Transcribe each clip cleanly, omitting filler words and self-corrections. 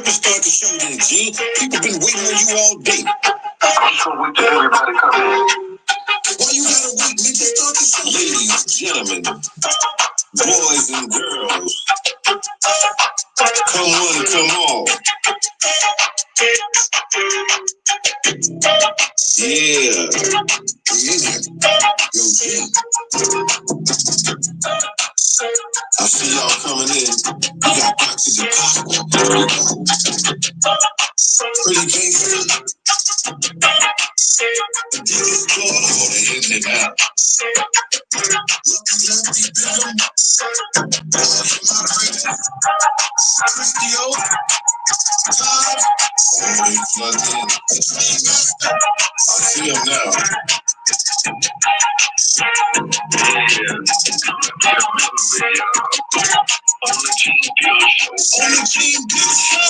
better start the show then, G. People been waiting on you all day. So wait till everybody come in. Why you gotta wait, nigga? Start the show. Ladies and gentlemen, boys and girls, come one and come all. Yeah. Yo, G. I see y'all coming in. We got Toxic Pretty Jason. This going on the internet. Christio, Todd, already plugged in. I see him now. On the Team Deal Show. On the Team Deal Show.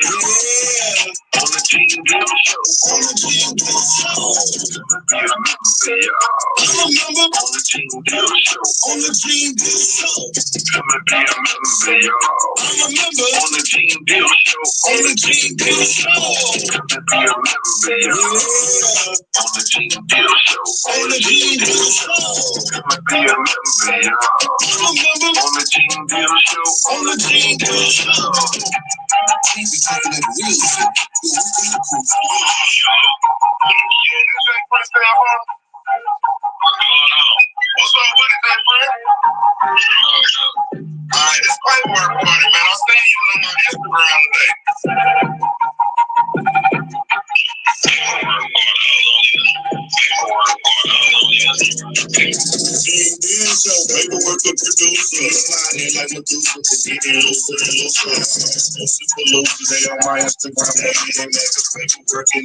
Yeah. On the Team Deal Show. On the Team Deal Show. I'm a member. On the Team Deal Show. On the Team Deal Show. Come and be a member, y'all. I'm a member. On the Team Deal Show. On the Team Deal Show. Come and be a member, y'all. On the Team Deal Show. On the Team Deal Show. Come and be a member, y'all. I'm a member. On the Team Deal Show. On the Team Deal Show. We be talking that real shit. What's up with it, that friend? Alright, this paperwork party, man. I'll send you on my Instagram today. Paperwork to producer, slide in like Medusa, they on my Instagram, they make paperwork in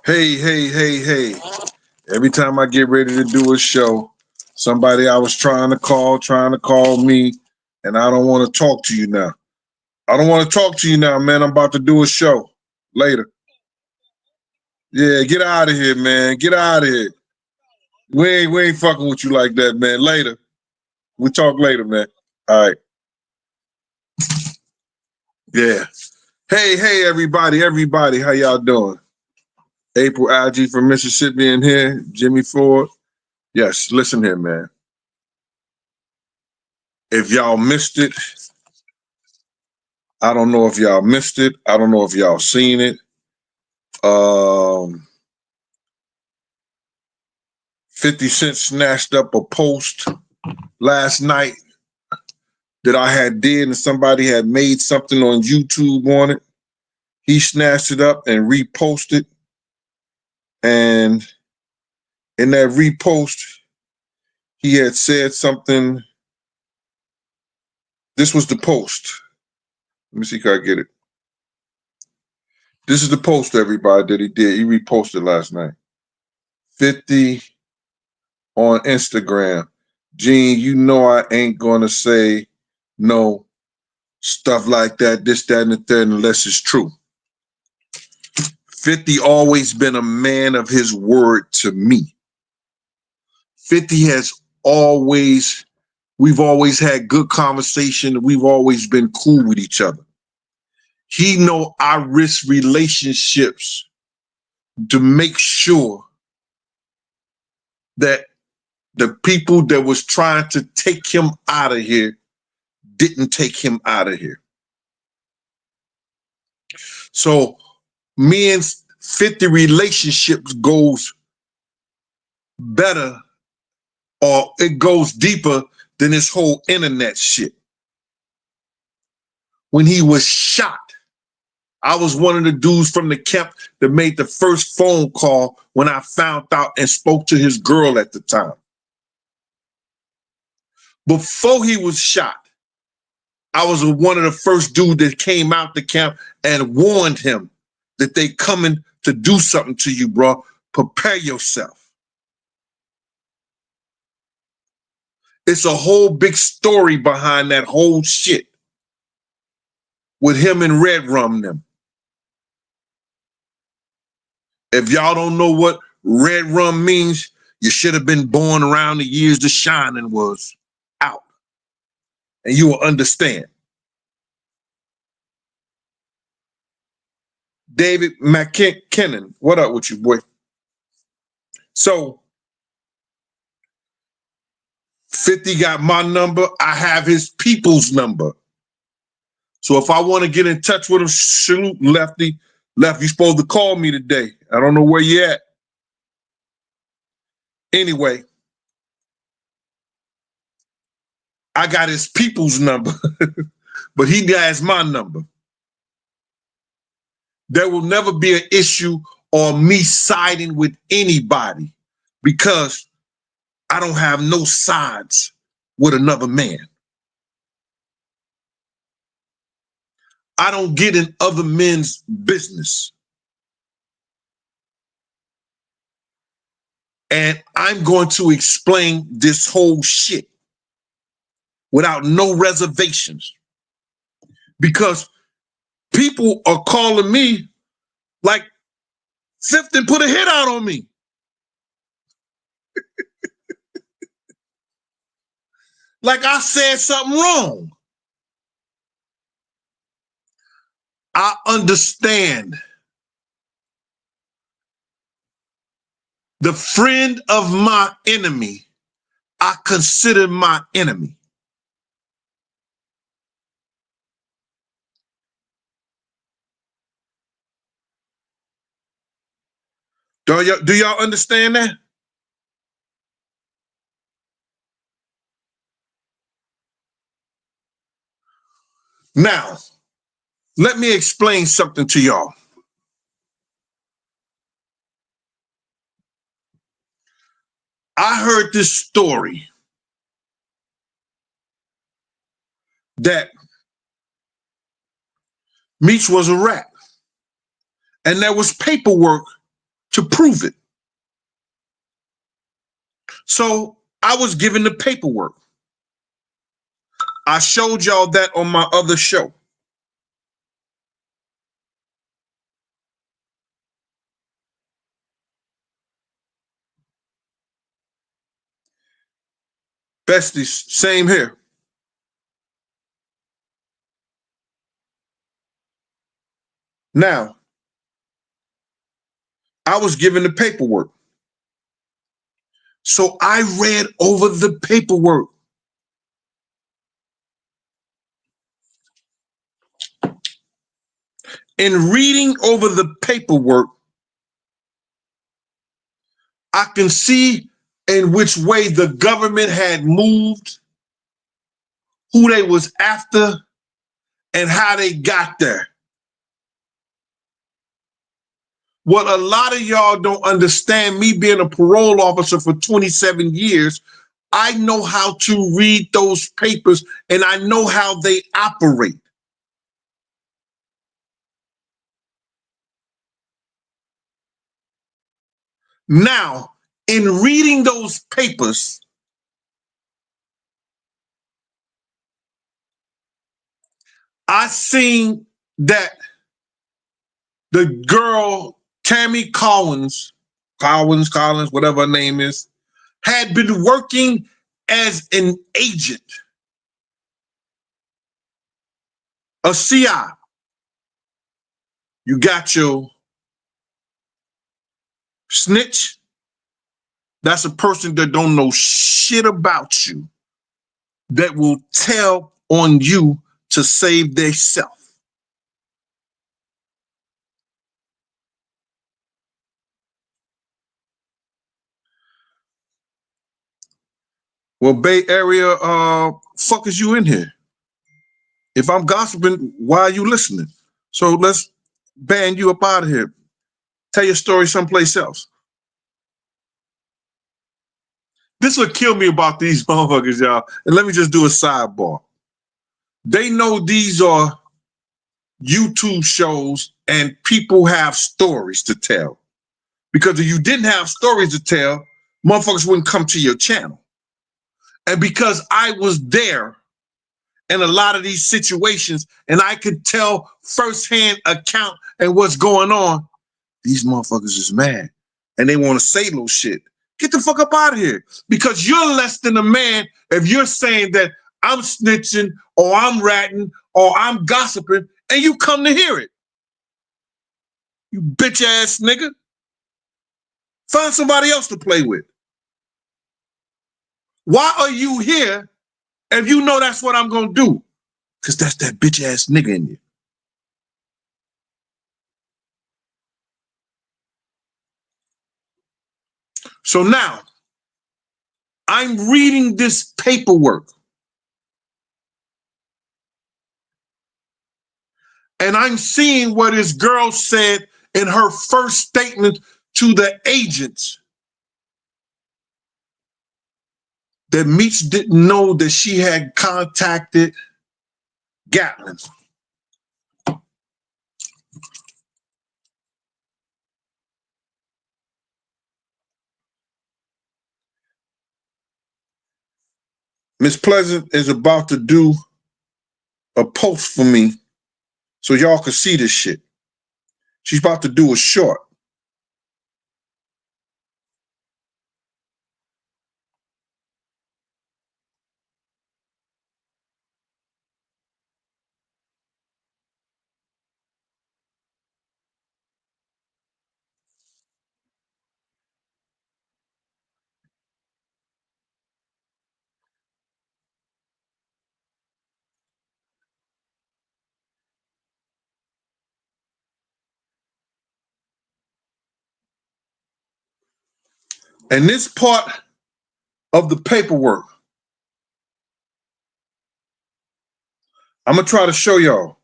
Hey. Every time I get ready to do a show, somebody I was trying to call me, and I don't want to talk to you now. I don't want to talk to you now, man. I'm about to do a show later. Yeah, get out of here, man. Get out of here. We ain't fucking with you like that, man. Later. We talk later, man. All right. Yeah. Hey, everybody. How y'all doing? April Algie from Mississippi in here. Jimmy Ford. Yes, listen here, man. If y'all missed it, I don't know if y'all missed it. I don't know if y'all seen it. 50 Cent snatched up a post last night that I had did, and somebody had made something on YouTube on it. He snatched it up and reposted. And in that repost, he had said something. This was the post. Let me see if I get it. This is the post, everybody, that he did. He reposted last night. 50 on Instagram. Gene, you know I ain't gonna say no stuff like that, this, that, and the third, unless it's true. 50 always been a man of his word to me. 50 has always, we've always had good conversation. We've always been cool with each other. He know I risk relationships to make sure that the people that was trying to take him out of here didn't take him out of here. So me and 50 relationships goes better, or it goes deeper than this whole internet shit. When he was shot, I was one of the dudes from the camp that made the first phone call when I found out and spoke to his girl at the time. Before he was shot, I was one of the first dudes that came out the camp and warned him that they coming to do something to you, bro. Prepare yourself. It's a whole big story behind that whole shit with him and Red Rum them. If y'all don't know what Red Rum means, you should have been born around the years The Shining was out, and you will understand. David McKinnon, what up with you, boy? So 50 got my number. I have his people's number. So if I want to get in touch with him, salute Lefty. Lefty, you supposed to call me today. I don't know where you at. Anyway, I got his people's number, but he has my number. There will never be an issue or me siding with anybody because I don't have no sides with another man. I don't get in other men's business. And I'm going to explain this whole shit without no reservations. Because people are calling me like 50 put a hit out on me. Like I said something wrong. I understand. The friend of my enemy, I consider my enemy. Do y'all understand that? Now, let me explain something to y'all. I heard this story that Meech was a rat, and there was paperwork to prove it. So I was given the paperwork. I showed y'all that on my other show. Besties, same here. Now, I was given the paperwork. So I read over the paperwork. In reading over the paperwork, I can see in which way the government had moved, who they was after, and how they got there. What a lot of y'all don't understand, me being a parole officer for 27 years, I know how to read those papers and I know how they operate. Now, in reading those papers, I seen that the girl, Tammy Collins, whatever her name is, had been working as an agent, a CI. You got your snitch. That's a person that don't know shit about you, that will tell on you to save their self. Well, Bay Area, fuck is you in here? If I'm gossiping, why are you listening? So let's ban you up out of here. Tell your story someplace else. This will kill me about these motherfuckers, y'all. And let me just do a sidebar. They know these are YouTube shows and people have stories to tell. Because if you didn't have stories to tell, motherfuckers wouldn't come to your channel. And because I was there in a lot of these situations and I could tell firsthand account and what's going on, these motherfuckers is mad and they want to say little shit. Get the fuck up out of here. Because you're less than a man if you're saying that I'm snitching or I'm ratting or I'm gossiping and you come to hear it. You bitch ass nigga. Find somebody else to play with. Why are you here if you know that's what I'm going to do? Because that's that bitch ass nigga in you. So now, I'm reading this paperwork and I'm seeing what this girl said in her first statement to the agents that Meech didn't know that she had contacted Gatlin. Miss Pleasant is about to do a post for me so y'all can see this shit. She's about to do a short. And this part of the paperwork, I'm going to try to show y'all.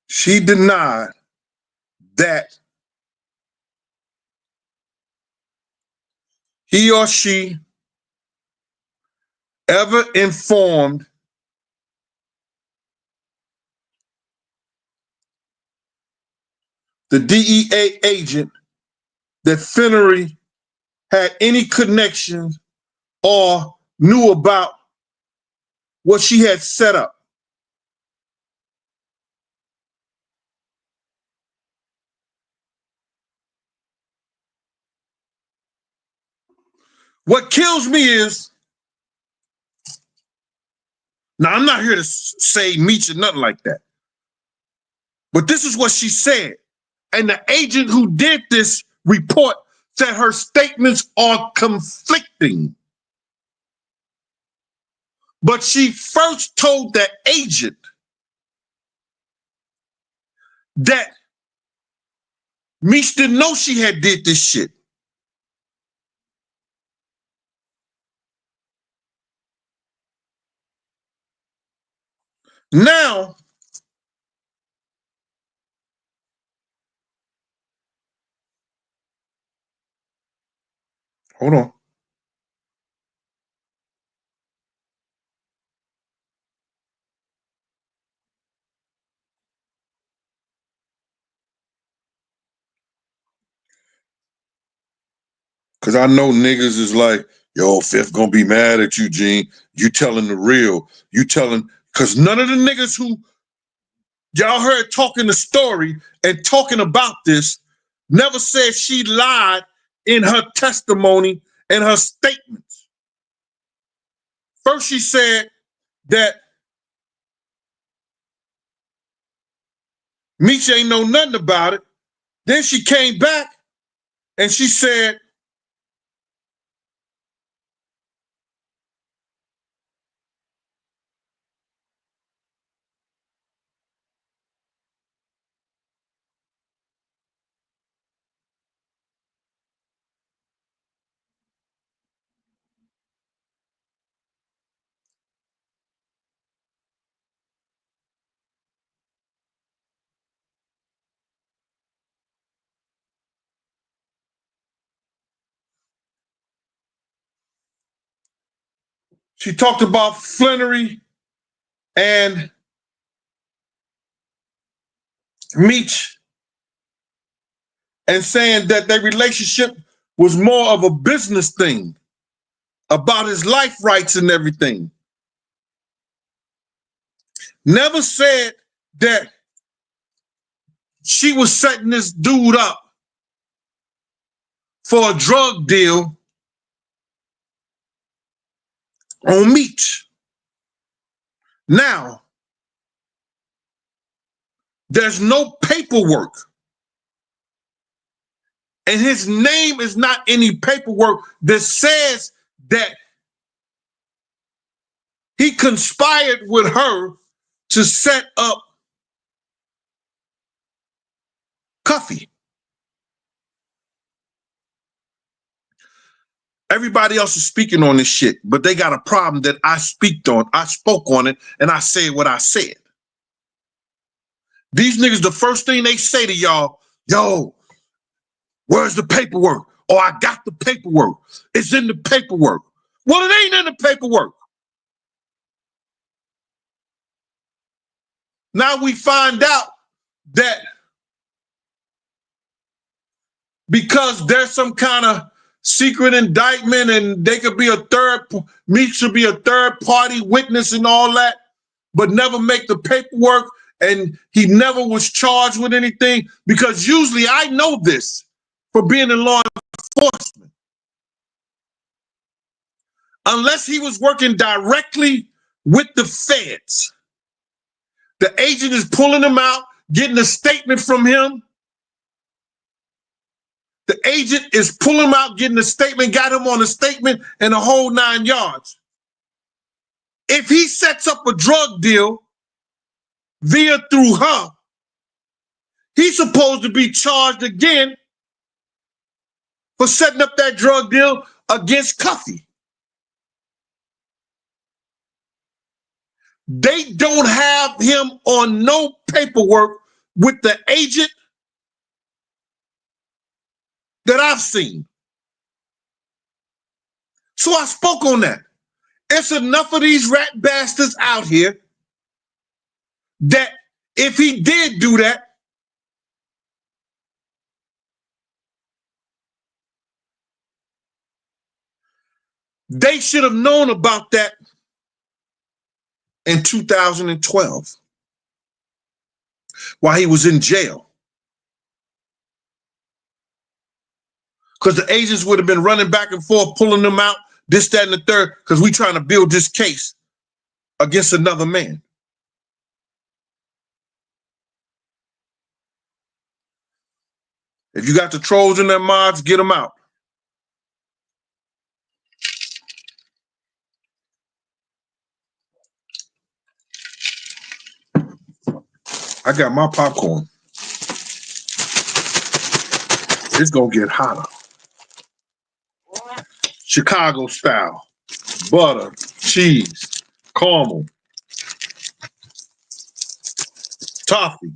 She denied that he or she ever informed the DEA agent that Finnery had any connections or knew about what she had set up. What kills me is, now I'm not here to say Meech or nothing like that, but this is what she said. And the agent who did this report said her statements are conflicting. But she first told the agent that Meech didn't know she had did this shit. Now, hold on. Because I know niggas is like, yo, Fifth gonna be mad at you, Gene. You telling the real. You telling, because none of the niggas who y'all heard talking the story and talking about this never said she lied in her testimony and her statements. First, she said that Meech ain't know nothing about it. Then she came back and she said, She talked about Flannery and Meech and saying that their relationship was more of a business thing about his life rights and everything. Never said that she was setting this dude up for a drug deal on Meech. Now, there's no paperwork, and his name is not any paperwork that says that he conspired with her to set up Cuffy. Everybody else is speaking on this shit, but they got a problem that I spoke on it, and I said what I said. These niggas, the first thing they say to y'all, yo, where's the paperwork? Oh, I got the paperwork. It's in the paperwork. Well, it ain't in the paperwork. Now we find out that because there's some kind of secret indictment and they could be Meech should be a third party witness and all that, but never make the paperwork, and he never was charged with anything, because usually I know this for being in law enforcement. Unless he was working directly with the feds, the agent is pulling him out, getting a statement from him. The agent is pulling him out, getting a statement, got him on a statement and a whole 9 yards. If he sets up a drug deal through her, he's supposed to be charged again for setting up that drug deal against Cuffy. They don't have him on no paperwork with the agent that I've seen. So I spoke on that. It's enough of these rat bastards out here that if he did do that, they should have known about that in 2012 while he was in jail. Because the agents would have been running back and forth, pulling them out, this, that, and the third, because we trying to build this case against another man. If you got the trolls in their mods, get them out. I got my popcorn. It's gonna get hotter. Chicago style. Butter, cheese, caramel, toffee.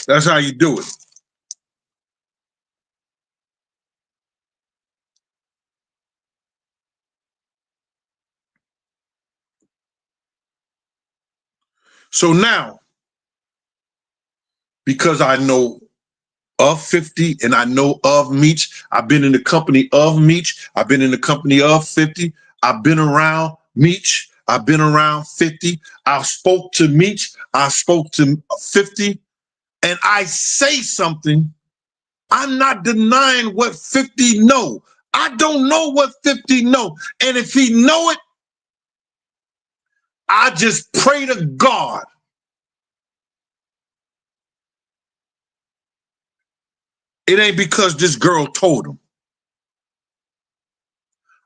That's how you do it. So now, because I know of 50 and I know of Meech, I've been in the company of Meech, I've been in the company of 50, I've been around Meech, I've been around 50, I spoke to Meech, I spoke to 50, and I say something, I'm not denying what 50 know. I don't know what 50 know. And if he know it, I just pray to God it ain't because this girl told him.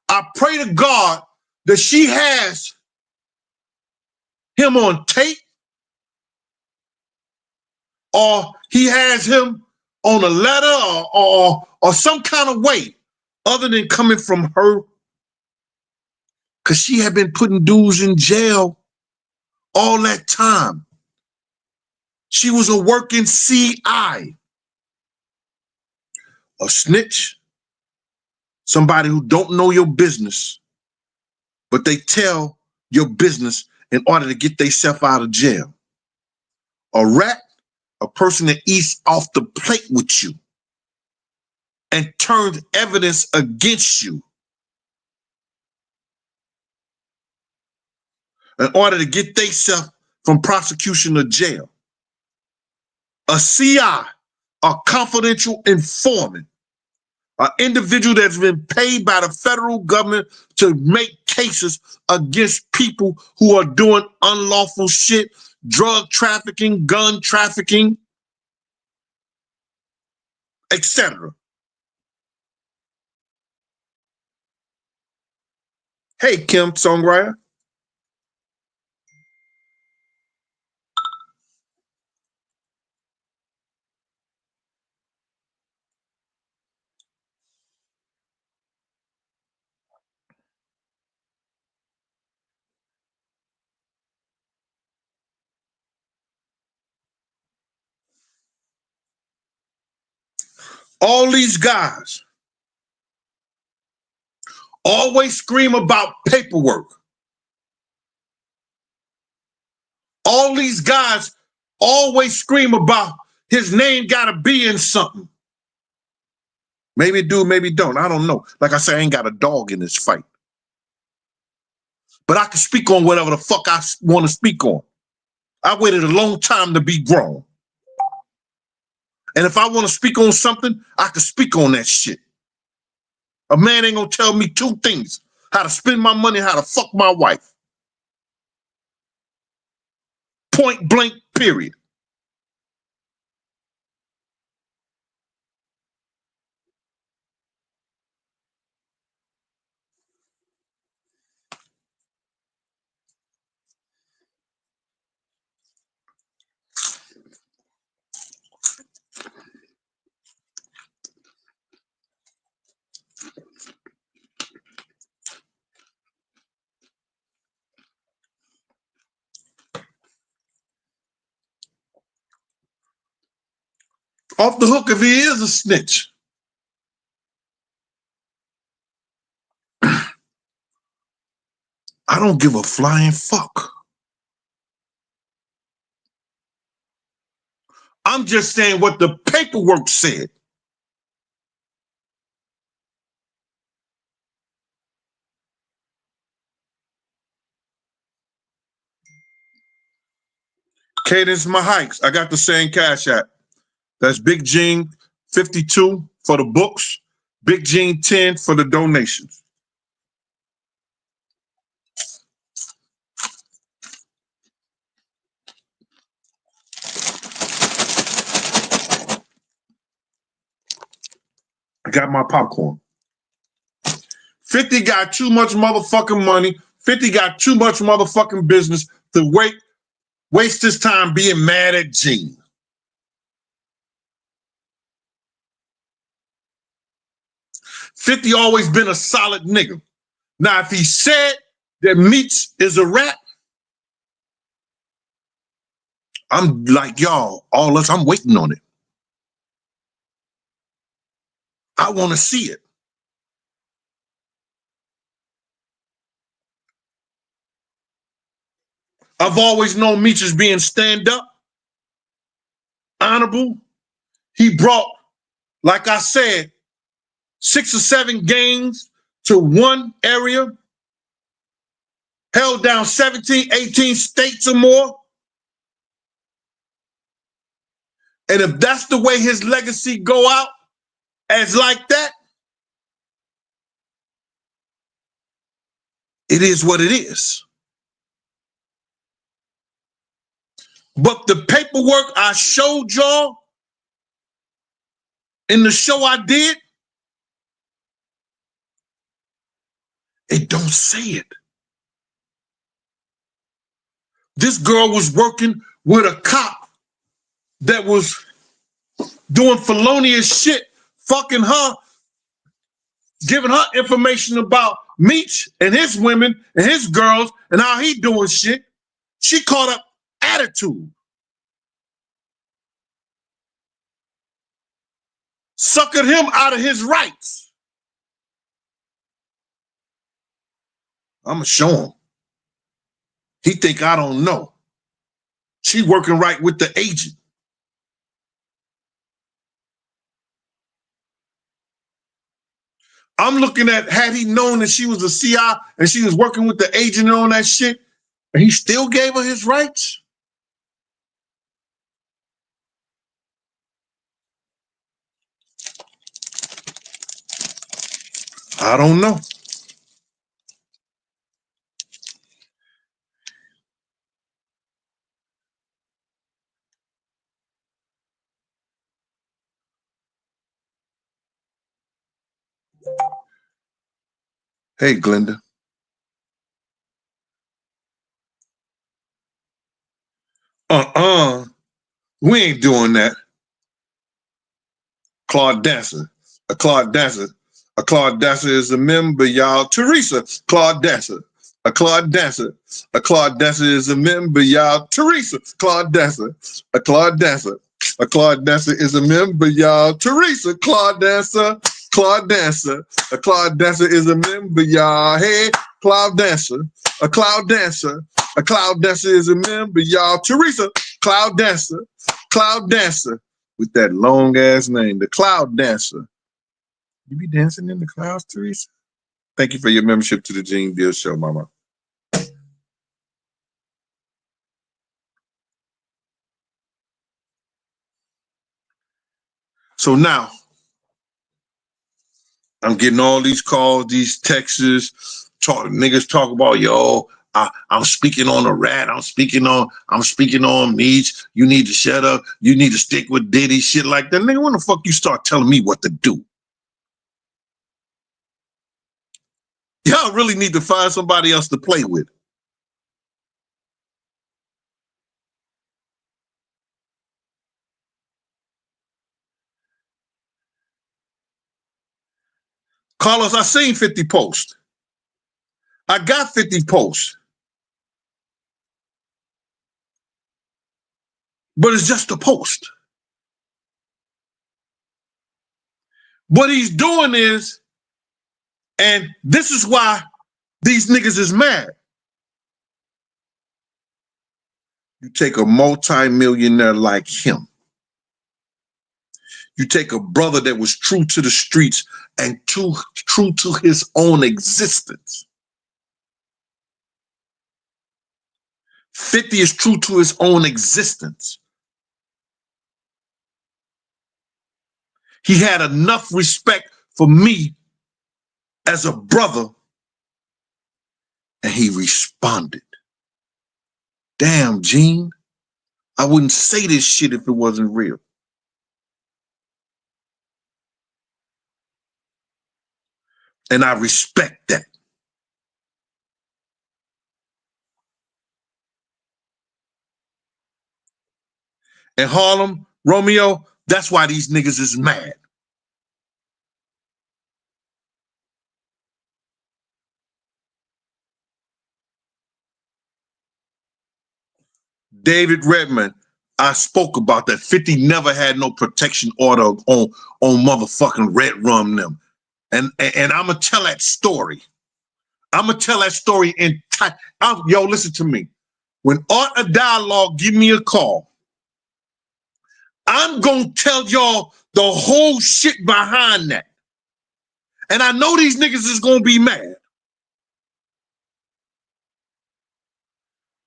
I pray to God that she has him on tape, or he has him on a letter, or some kind of way other than coming from her, because she had been putting dudes in jail all that time. She was a working CI. A snitch, somebody who don't know your business, but they tell your business in order to get themselves out of jail. A rat, a person that eats off the plate with you and turns evidence against you in order to get themselves from prosecution or jail. A CI, a confidential informant, an individual that's been paid by the federal government to make cases against people who are doing unlawful shit, drug trafficking, gun trafficking, etc. Hey, Kim Songwriter. All these guys always scream about paperwork. All these guys always scream about his name got to be in something. Maybe it do, maybe don't. I don't know. Like I said, I ain't got a dog in this fight. But I can speak on whatever the fuck I want to speak on. I waited a long time to be grown. And if I want to speak on something, I can speak on that shit. A man ain't gonna tell me two things: how to spend my money, how to fuck my wife. Point blank, period. Off the hook if he is a snitch. I don't give a flying fuck. I'm just saying what the paperwork said. Cadence my hikes. I got the same cash app. That's Big Gene 52 for the books, Big Gene 10 for the donations. I got my popcorn. 50 got too much motherfucking money. 50 got too much motherfucking business to waste his time being mad at Gene. $50 always been a solid nigga. Now, if he said that Meech is a rat, I'm like y'all, all us, I'm waiting on it. I want to see it. I've always known Meech as being stand up, honorable. He brought, like I said, 6 or 7 gangs to one area, held down 17, 18 states or more. And if that's the way his legacy go out, as like that, it is what it is. But the paperwork I showed y'all in the show I did, it don't say it. This girl was working with a cop that was doing felonious shit, fucking her, giving her information about Meech and his women and his girls and how he doing shit. She caught up attitude. Suckered him out of his rights. I'ma show him. He think I don't know. She working right with the agent. I'm looking at, had he known that she was a CI and she was working with the agent and all that shit, and he still gave her his rights? I don't know. Hey, Glenda. We ain't doing that. Claude Dancer. Claude Dancer. Claude Dancer is a member, y'all. Teresa. Claude Dancer. Claude Dancer. Claude Dancer is a member, y'all. Teresa. Claude Dancer. Claude Dancer. Claude Dancer is a member, y'all. Teresa. Claude Dancer. Claude Dancer. Claude Dancer is a member, y'all. Hey, Claude Dancer. Claude Dancer. Claude Dancer is a member, y'all. Teresa. Claude Dancer. Claude Dancer. With that long ass name, the Cloud Dancer. You be dancing in the clouds, Teresa? Thank you for your membership to the Gene Deal Show, Mama. So now I'm getting all these calls, these texts, niggas talk about, yo, I'm speaking on a rat. I'm speaking on Meech. You need to shut up. You need to stick with Diddy, shit like that. Nigga, when the fuck you start telling me what to do? Y'all really need to find somebody else to play with. Carlos, I seen 50 posts. I got 50 posts. But it's just a post. What he's doing is, and this is why these niggas is mad. You take a multi-millionaire like him. You take a brother that was true to the streets and true to his own existence. 50 is true to his own existence. He had enough respect for me as a brother, and he responded. Damn, Gene, I wouldn't say this shit if it wasn't real. And I respect that. And Harlem, Romeo, that's why these niggas is mad. David Redman, I spoke about that. 50 never had no protection order on motherfucking Red Rum them. And I'm going to tell that story. I'm going to tell that story in time. Yo, listen to me. When Art of Dialogue give me a call, I'm going to tell y'all the whole shit behind that. And I know these niggas is going to be mad.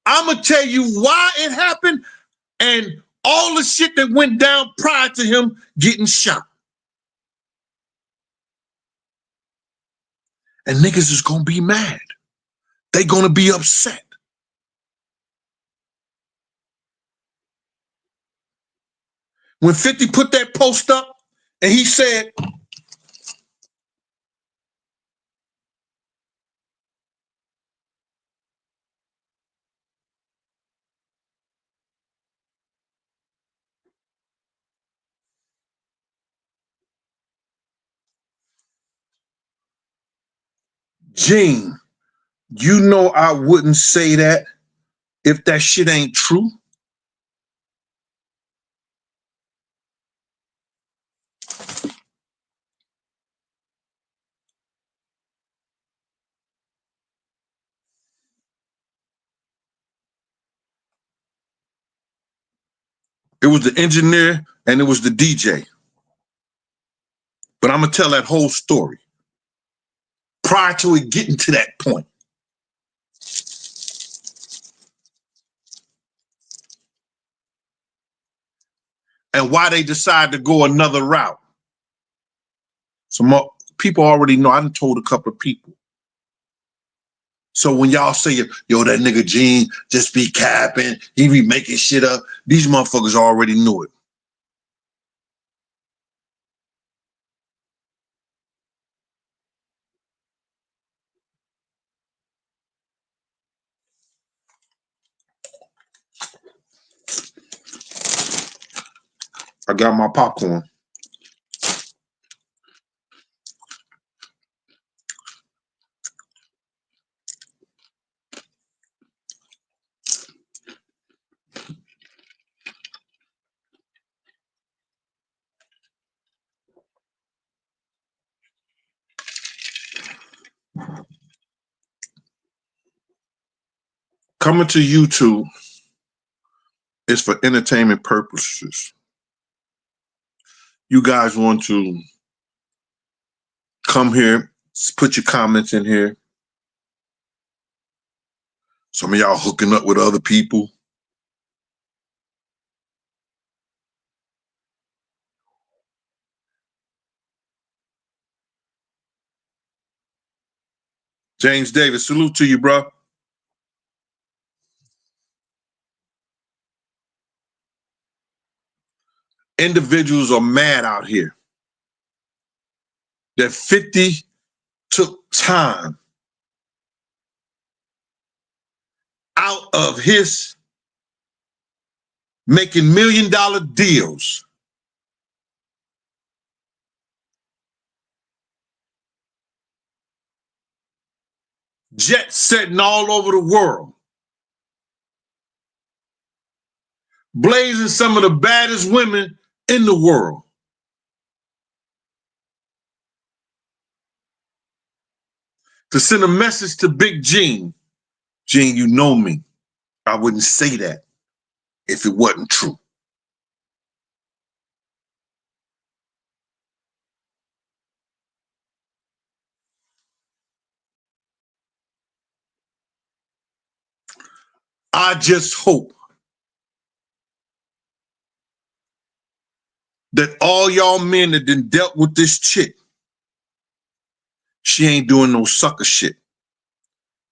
I'm going to tell you why it happened and all the shit that went down prior to him getting shot. And niggas is going to be mad. They going to be upset. When 50 put that post up and he said, Gene, you know I wouldn't say that if that shit ain't true. It was the engineer and it was the DJ. But I'm going to tell that whole story prior to it getting to that point. And why they decided to go another route. Some people already know. I done told a couple of people. So when y'all say, yo, that nigga Gene just be capping, he be making shit up, these motherfuckers already knew it. I got my popcorn. Coming to YouTube is for entertainment purposes. You guys want to come here, put your comments in here. Some of y'all hooking up with other people. James Davis, salute to you, bro. Individuals are mad out here that 50 took time out of his making $1 million deals jet setting all over the world, blazing some of the baddest women in the world. To send a message to Big Gene. Gene, you know me. I wouldn't say that if it wasn't true. I just hope that all y'all men that done dealt with this chick, she ain't doing no sucker shit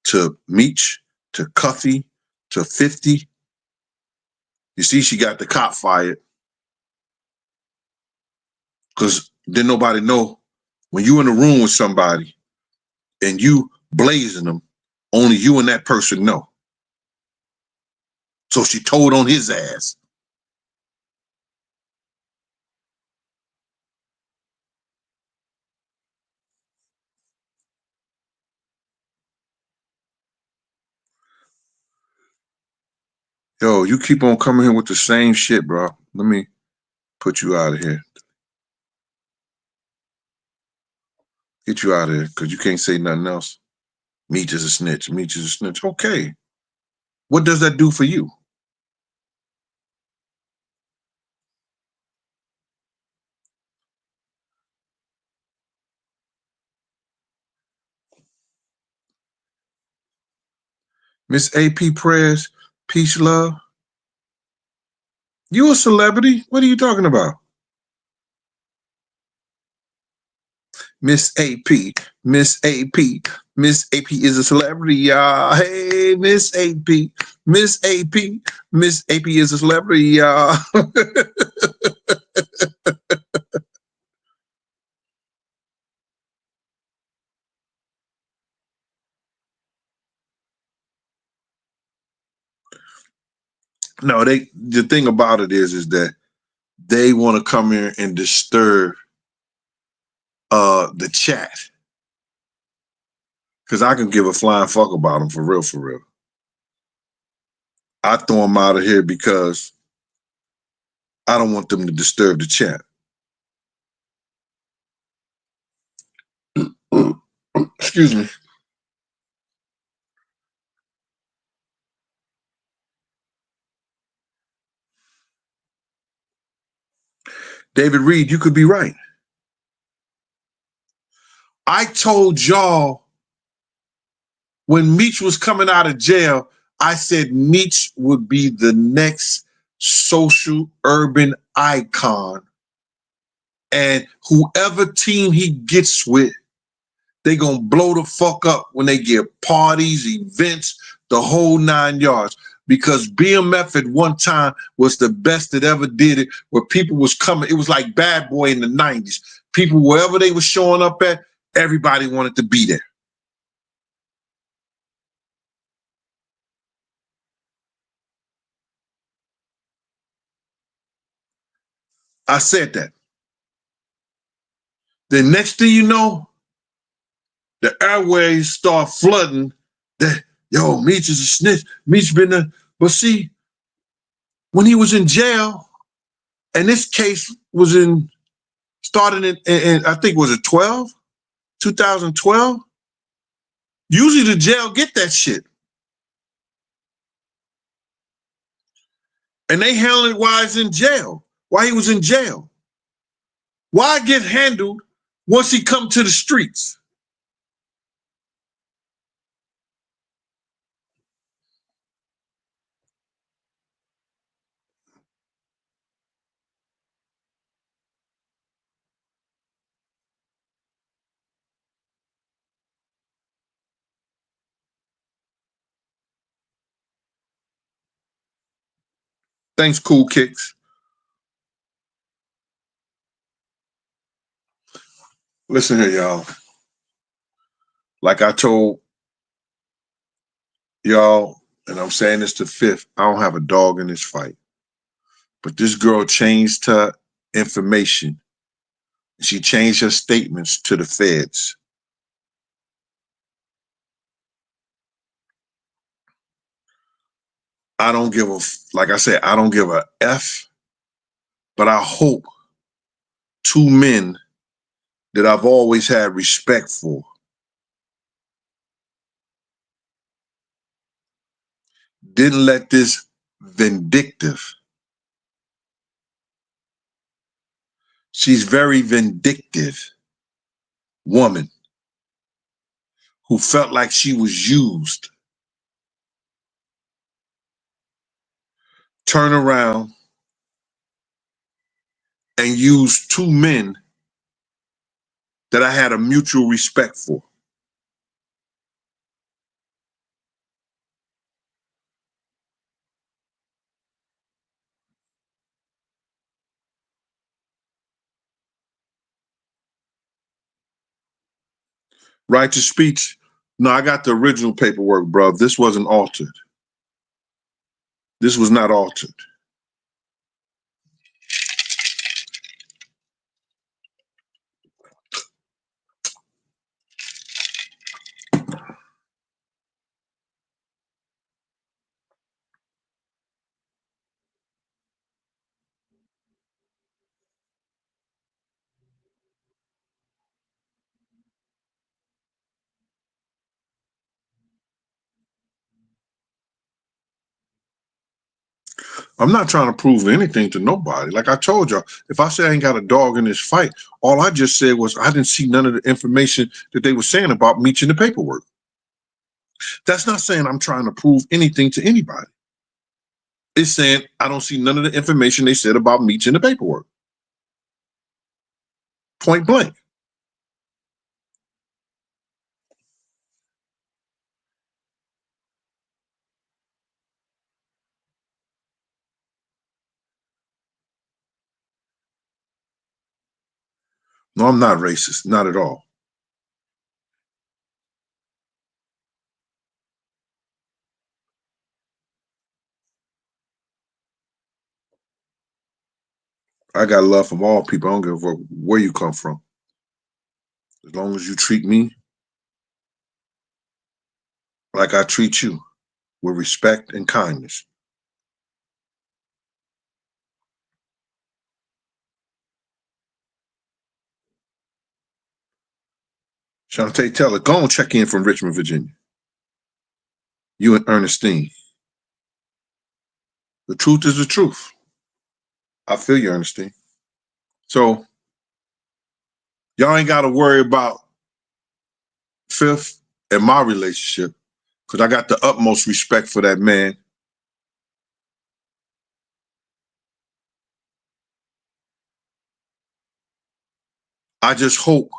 to Meech, to Cuffy, to 50. You see, she got the cop fired because didn't nobody know when you in a room with somebody and you blazing them, only you and that person know. So she told on his ass. Yo, you keep on coming here with the same shit, bro. Let me put you out of here. Get you out of here because you can't say nothing else. Meech is a snitch. Meech is a snitch. Okay. What does that do for you? Miss AP Prayers, peace, love. You a celebrity? What are you talking about? Miss AP, Miss AP, Miss AP is a celebrity, y'all. Hey, Miss AP, Miss AP, Miss AP is a celebrity, y'all. No, the thing about it is that they want to come here and disturb the chat. Because I can give a flying fuck about them for real, for real. I throw them out of here because I don't want them to disturb the chat. Excuse me. David Reed, you could be right. I told y'all when Meech was coming out of jail, I said Meech would be the next social urban icon. And whoever team he gets with, they gonna blow the fuck up when they get parties, events, the whole 9 yards. Because BMF at one time was the best that ever did it, where people was coming. It was like Bad Boy in the 90s. People, wherever they were showing up at, everybody wanted to be there. I said that. The next thing you know, the airways start flooding that, yo, Meech is a snitch. Meech been there. But see, when he was in jail, and this case was started in I think, was it 2012? Usually the jail get that shit. And they handle it while he's in jail, while he was in jail. Why get handled once he come to the streets? Thanks, Cool Kicks. Listen here, y'all. Like I told y'all, and I'm saying this to Fifth, I don't have a dog in this fight. But this girl changed her information. She changed her statements to the feds. I don't give a, like I said, I don't give a F, but I hope two men that I've always had respect for didn't let this vindictive, she's very vindictive woman who felt like she was used, turn around and use two men that I had a mutual respect for. Right to speech. No, I got the original paperwork, bro. This wasn't altered. This was not altered. I'm not trying to prove anything to nobody. Like I told y'all, if I say I ain't got a dog in this fight, all I just said was I didn't see none of the information that they were saying about Meech in the paperwork. That's not saying I'm trying to prove anything to anybody. It's saying I don't see none of the information they said about Meech in the paperwork. Point blank. No, I'm not racist. Not at all. I got love from all people. I don't give a fuck where you come from. As long as you treat me like I treat you, with respect and kindness. Shantae Teller, go and check in from Richmond, Virginia. You and Ernestine. The truth is the truth. I feel you, Ernestine. So y'all ain't got to worry about Fifth and my relationship, because I got the utmost respect for that man. I just hope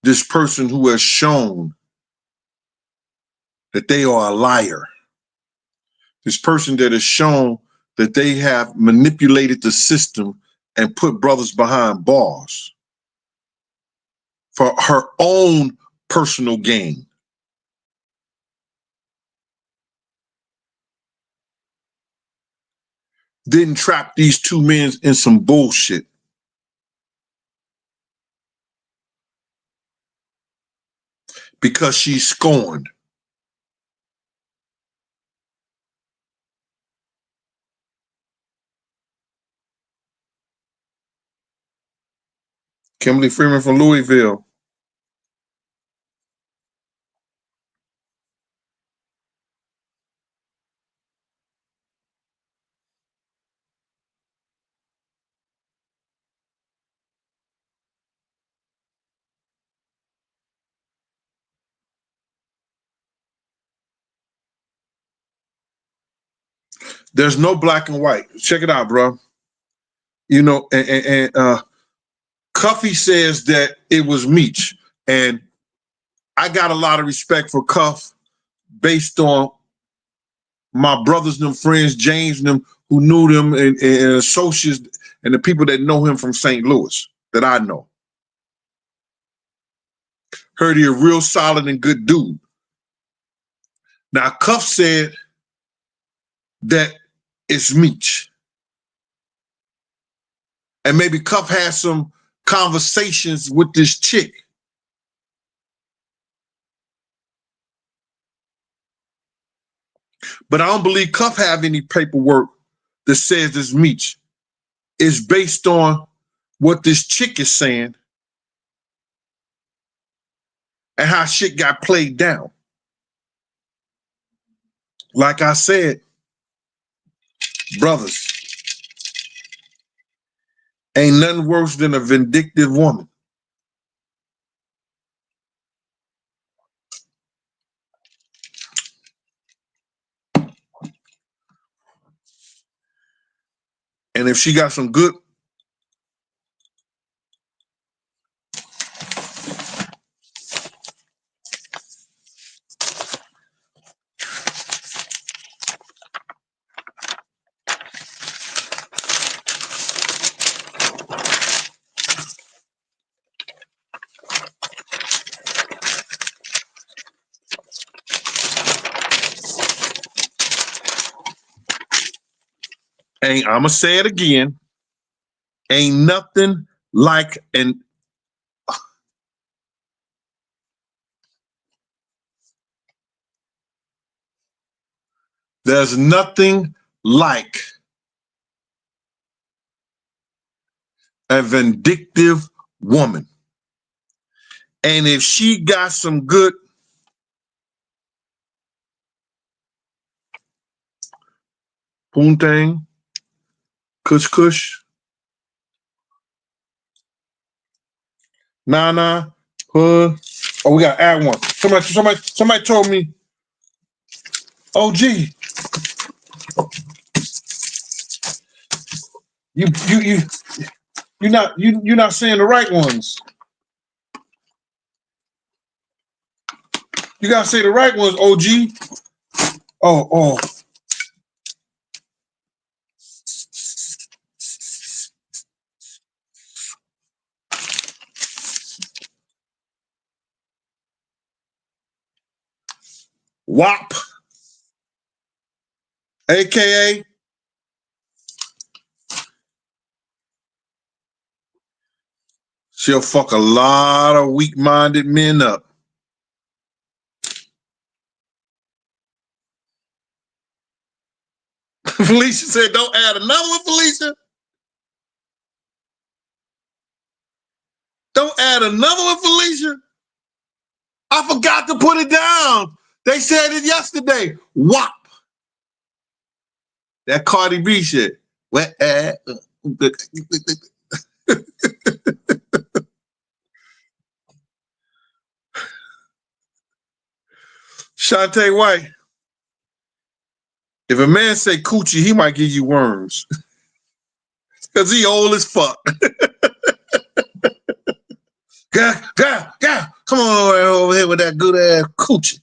this person who has shown that they are a liar, this person that has shown that they have manipulated the system and put brothers behind bars for her own personal gain. Didn't trap these two men in some bullshit. Because she's scorned. Kimberly Freeman from Louisville. There's no black and white. Check it out, bro. You know, and Cuffy says that it was Meech. And I got a lot of respect for Cuff based on my brothers and them friends, James and them, who knew them, and associates, and the people that know him from St. Louis that I know. Heard he a real solid and good dude. Now, Cuff said that it's Meech. And maybe Cuff had some conversations with this chick. But I don't believe Cuff have any paperwork that says it's Meech. It's based on what this chick is saying and how shit got played down. Like I said, brothers, ain't nothing worse than a vindictive woman. And if she got some good, I'ma say it again, ain't nothing like there's nothing like a vindictive woman. And if she got some good poontang, kush, nana, hood. Oh, we gotta add one. Somebody told me, OG, you're not saying the right ones. You gotta say the right ones, OG. Oh. WAP, AKA she'll fuck a lot of weak-minded men up. Felicia said, don't add another one, Felicia. Don't add another one, Felicia. I forgot to put it down. They said it yesterday. WAP. That Cardi B shit. Shantae White, if a man say coochie, he might give you worms. Because he old as fuck. Girl, come on over here with that good ass coochie.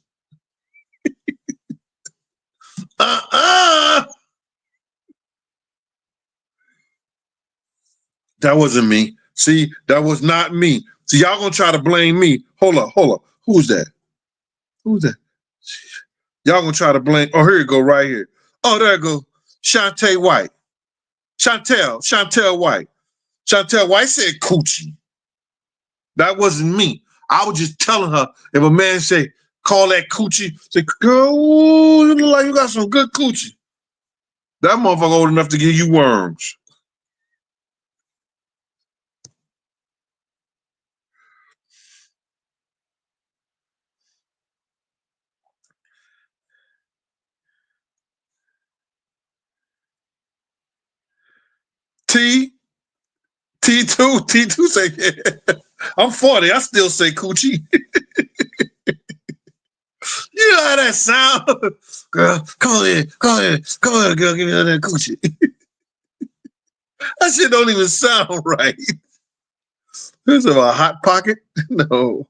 That wasn't me. See, that was not me. See, y'all gonna try to blame me. Hold up. Who's that? Y'all gonna try to blame. Oh, here you go, right here. Oh, there you go. Shantae White. Chantel White. Chantel White said coochie. That wasn't me. I was just telling her, if a man say, call that coochie, say, girl, ooh, you look like you got some good coochie. That motherfucker old enough to give you worms. T2 say, yeah. I'm 40. I still say coochie. You know how that sound? Girl, come on in, girl, give me that coochie. That shit don't even sound right. This is a hot pocket? No.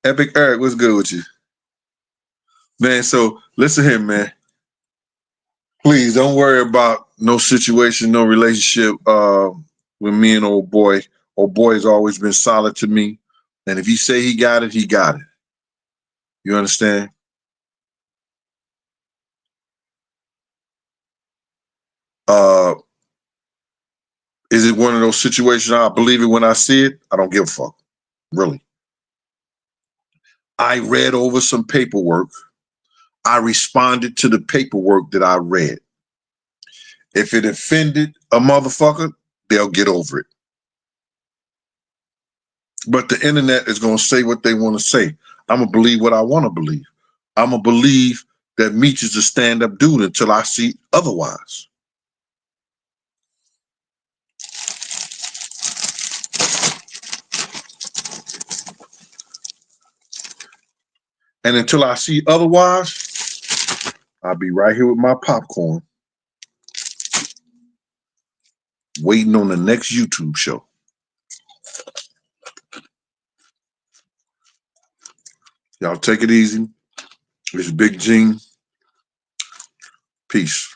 Epic Eric, what's good with you? Man, so listen here, man. Please don't worry about no situation, no relationship with me and old boy. Old boy has always been solid to me. And if he say he got it, he got it. You understand? Is it one of those situations I believe it when I see it? I don't give a fuck. Really. I read over some paperwork. I responded to the paperwork that I read. If it offended a motherfucker, they'll get over it. But the internet is going to say what they want to say. I'm going to believe what I want to believe. I'm going to believe that Meech is a stand-up dude until I see otherwise. And until I see otherwise, I'll be right here with my popcorn, waiting on the next YouTube show. Y'all take it easy. It's Big Gene. Peace.